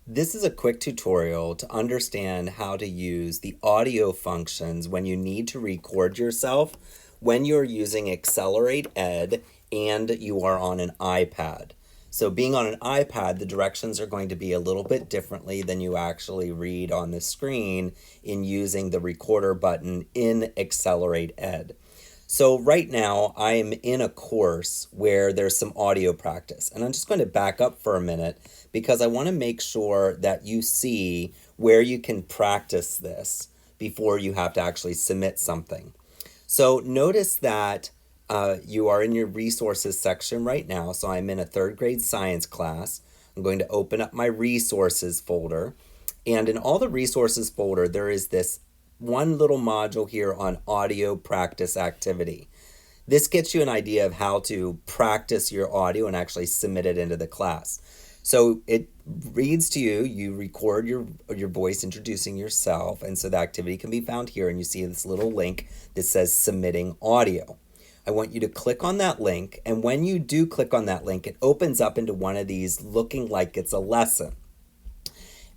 This is a quick tutorial to understand how to use the audio functions when you need to record yourself when you're using Accelerate Ed and you are on an iPad. So being on an iPad, the directions are going to be a little bit differently than you actually read on the screen in using the recorder button in Accelerate Ed. So right now I am in a course where there's some audio practice, and I'm just going to back up for a minute because I want to make sure that you see where you can practice this before you have to actually submit something. So notice that you are in your resources section right now. So I'm in a third grade science class. I'm going to open up my resources folder. And in all the resources folder, there is this one little module here on audio practice activity. This gets you an idea of how to practice your audio and actually submit it into the class. So it reads to you, you record your voice introducing yourself, and so the activity can be found here, and you see this little link that says submitting audio. I want you to click on that link, and when you do click on that link, it opens up into one of these looking like it's a lesson.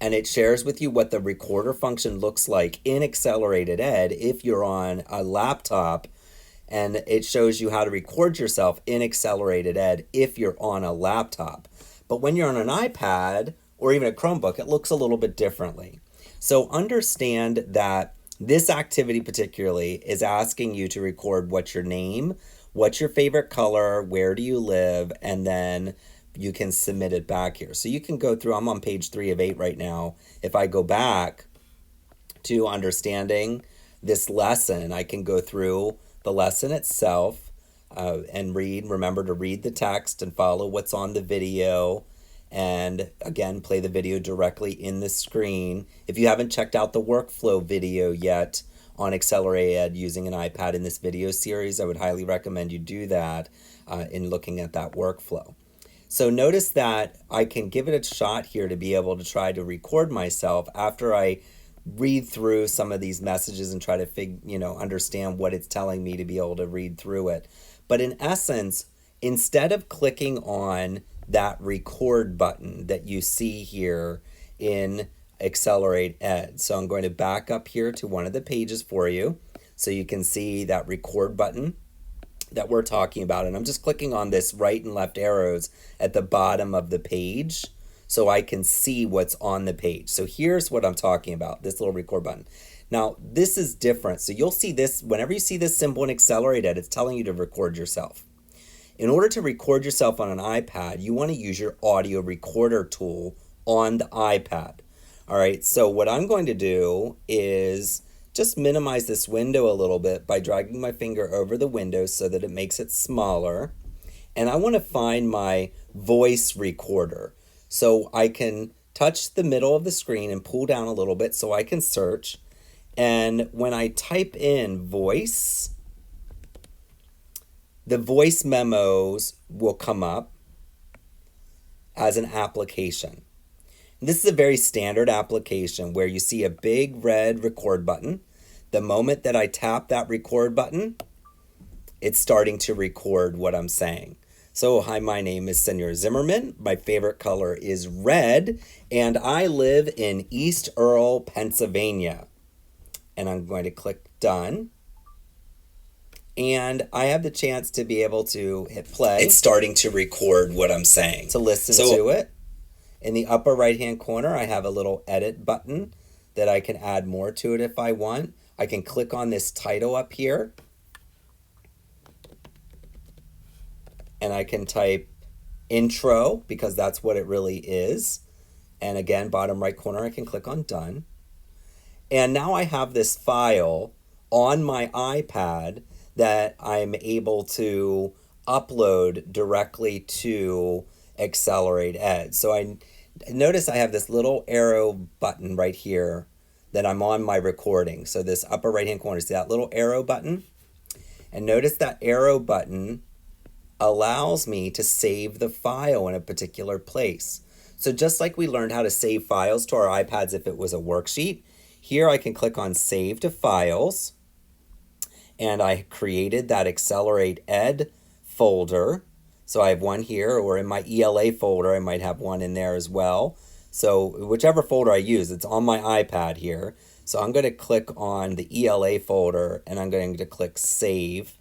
And it shares with you what the recorder function looks like in Accelerated Ed if you're on a laptop, and it shows you how to record yourself in Accelerated Ed if you're on a laptop. But when you're on an iPad or even a Chromebook, it looks a little bit differently. So understand that this activity particularly is asking you to record what's your name, what's your favorite color, where do you live, and then you can submit it back here. So you can go through, I'm on page 3 of 8 right now. If I go back to understanding this lesson, I can go through the lesson itself and remember to read the text and follow what's on the video. And again, play the video directly in the screen. If you haven't checked out the workflow video yet on Accelerate Ed using an iPad in this video series, I would highly recommend you do that in looking at that workflow. So notice that I can give it a shot here to be able to try to record myself after I read through some of these messages and try to understand what it's telling me to be able to read through it. But in essence, instead of clicking on that record button that you see here in Accelerate Ed, so I'm going to back up here to one of the pages for you so you can see that record button that we're talking about. And I'm just clicking on this right and left arrows at the bottom of the page so I can see what's on the page. So here's what I'm talking about, this little record button. Now, this is different. So you'll see this, whenever you see this symbol in Accelerate Ed, it's telling you to record yourself. In order to record yourself on an iPad, you want to use your audio recorder tool on the iPad. All right, so what I'm going to do is just minimize this window a little bit by dragging my finger over the window so that it makes it smaller. And I want to find my voice recorder. So I can touch the middle of the screen and pull down a little bit so I can search. And when I type in voice, the voice memos will come up as an application. This is a very standard application where you see a big red record button. The moment that I tap that record button, it's starting to record what I'm saying. So, hi, my name is Senor Zimmerman. My favorite color is red, and I live in East Earl, Pennsylvania. And I'm going to click done. And I have the chance to be able to hit play. It's starting to record what I'm saying. To listen to it. In the upper right-hand corner, I have a little edit button that I can add more to it if I want. I can click on this title up here. And I can type intro because that's what it really is. And again, bottom right corner, I can click on done. And now I have this file on my iPad that I'm able to upload directly to Accelerate Ed. So I notice I have this little arrow button right here that I'm on my recording. So this upper right hand corner, see that little arrow button? And notice that arrow button allows me to save the file in a particular place. So just like we learned how to save files to our iPads if it was a worksheet, here I can click on Save to Files, and I created that Accelerate Ed folder. So I have one here, or in my ELA folder, I might have one in there as well. So whichever folder I use, it's on my iPad here. So I'm going to click on the ELA folder and I'm going to click save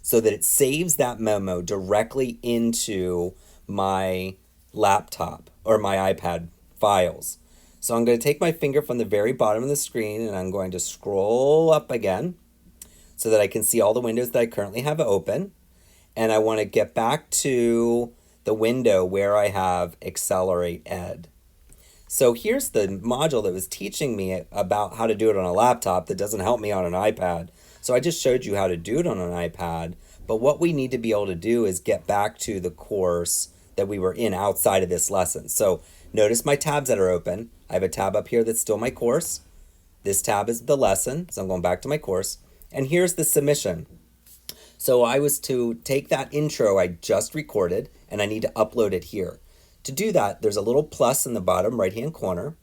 so that it saves that memo directly into my laptop or my iPad files. So I'm going to take my finger from the very bottom of the screen and I'm going to scroll up again so that I can see all the windows that I currently have open. And I want to get back to the window where I have Accelerate Ed. So here's the module that was teaching me about how to do it on a laptop that doesn't help me on an iPad. So I just showed you how to do it on an iPad, but what we need to be able to do is get back to the course that we were in outside of this lesson. So notice my tabs that are open. I have a tab up here that's still my course. This tab is the lesson, so I'm going back to my course. And here's the submission. So I was to take that intro I just recorded and I need to upload it here. To do that, there's a little plus in the bottom right-hand corner.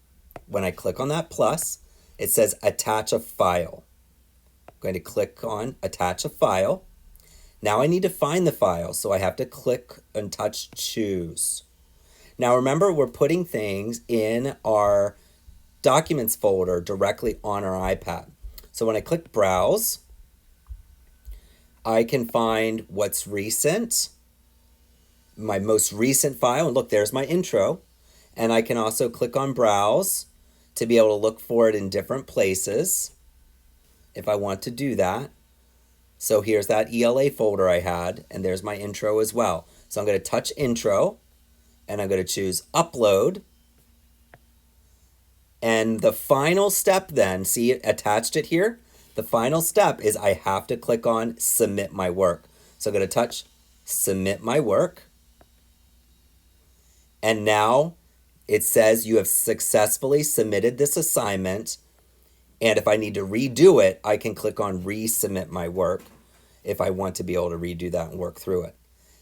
When I click on that plus, it says attach a file. I'm going to click on attach a file. Now I need to find the file, so I have to click and touch choose. Now remember, we're putting things in our documents folder directly on our iPad. So when I click browse, I can find what's recent, my most recent file, and look, there's my intro. And I can also click on browse to be able to look for it in different places if I want to do that. So here's that ELA folder I had, and there's my intro as well. So I'm going to touch intro, and I'm going to choose upload. And the final step then, see it attached it here? The final step is I have to click on submit my work. So I'm going to touch submit my work. And now it says you have successfully submitted this assignment. And if I need to redo it, I can click on resubmit my work if I want to be able to redo that and work through it.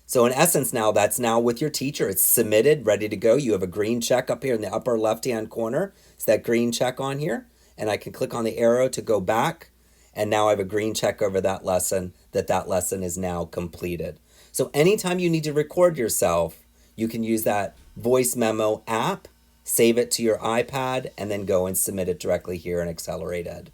So in essence now, that's now with your teacher. It's submitted, ready to go. You have a green check up here in the upper left-hand corner. It's that green check on here. And I can click on the arrow to go back. And now I have a green check over that lesson, that lesson is now completed. So anytime you need to record yourself, you can use that voice memo app, save it to your iPad, and then go and submit it directly here in Accelerate Ed.